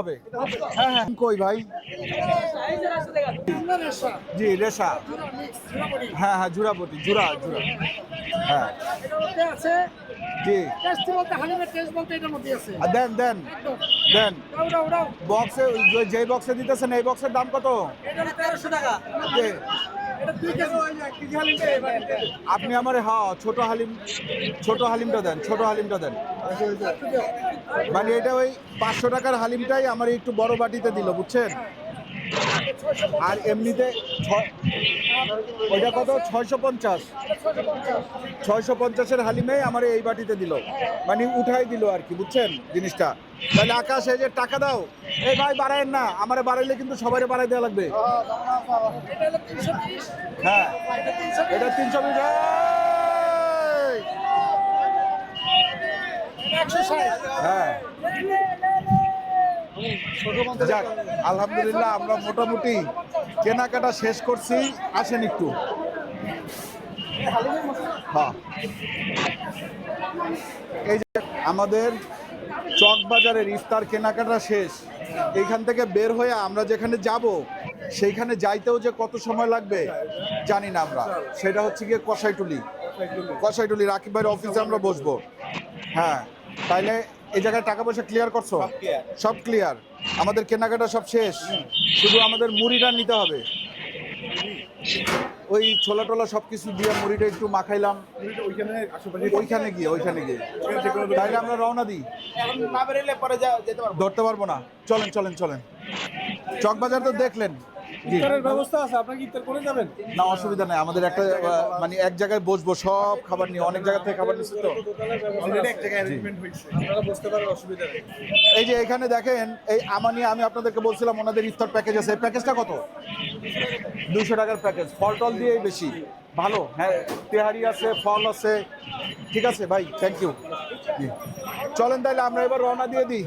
হবে। হ্যাঁ হ্যাঁ কই ভাই জি রেশা হ্যাঁ হ্যাঁ জুরাপটি জুরা জুরা হ্যাঁ জি দেন দেন দেন বক্সে যে বক্সে দিতেছেন এই বক্সের দাম কত? জি। আপনি আমার হ্যাঁ ছোট হালিমটা দেন, ছোট হালিমটা দেন। মানে এটা ওই 500 টাকার হালিমটাই আমার একটু বড় বাটিতে দিল, বুঝছেন? আর এমনিতে ওইটা কত? 650। 650-এর হালিমে আমার এই বাটিতে দিল, মানে উঠাই দিল আর কি, বুঝছেন জিনিসটা? তাহলে আকাশ এই যে টাকা দাও, এই ভাই বাড়ায়েন না, আমারে বাড়াইলে কিন্তু সবাই বাড়াই দেওয়া লাগবে। হ্যাঁ এটা 320। হ্যাঁ যাক আলহামদুলিল্লাহ আমরা মোটামুটি কেনাকাটা শেষ করছি। আসেন একটু। হ্যাঁ এই যে আমাদের চকবাজারের ইফতার কেনাকাটা শেষ। এইখান থেকে বের হয়ে আমরা যেখানে যাব সেইখানে যাইতেও যে কত সময় লাগবে জানি না আমরা। সেটা হচ্ছে গিয়ে কষাইটুলি রাকিব ভাইয়ের অফিসে আমরা বসবো। হ্যাঁ তাইলে এই জায়গায় টাকা পয়সা ক্লিয়ার করছো? সব ক্লিয়ার, আমাদের কেনাকাটা সব শেষ, শুধু আমাদের মুড়িটা নিতে হবে। ওই ছোলা টোলা সবকিছু দিয়ে মুড়িটা একটু মাখাইলাম ওইখানে গিয়ে তাইলে আমরা রওনা দিই। ধরতে পারবো না, চলেন চলেন চলেন। চকবাজার তো দেখলেন, ব্যবস্থা আছে, আপনাকে ইফতার করে যাবেন না অসুবিধা নেই। আমাদের একটা মানে এক জায়গায় বসবো, সব খাবার নিয়ে, অনেক জায়গা থেকে খাবার নিচ্ছি তো। এই যে এখানে দেখেন এই আমি আপনাদেরকে বলছিলাম ওনাদের ইফতার প্যাকেজ আছে। এই প্যাকেজটা কত? 200 টাকার প্যাকেজ, ফল টল দিয়েই বেশি ভালো। হ্যাঁ তেহারি আছে, ফল আছে। ঠিক আছে ভাই, থ্যাংক ইউ। চলেন তাইলে আমরা এবার রওনা দিয়ে দিই।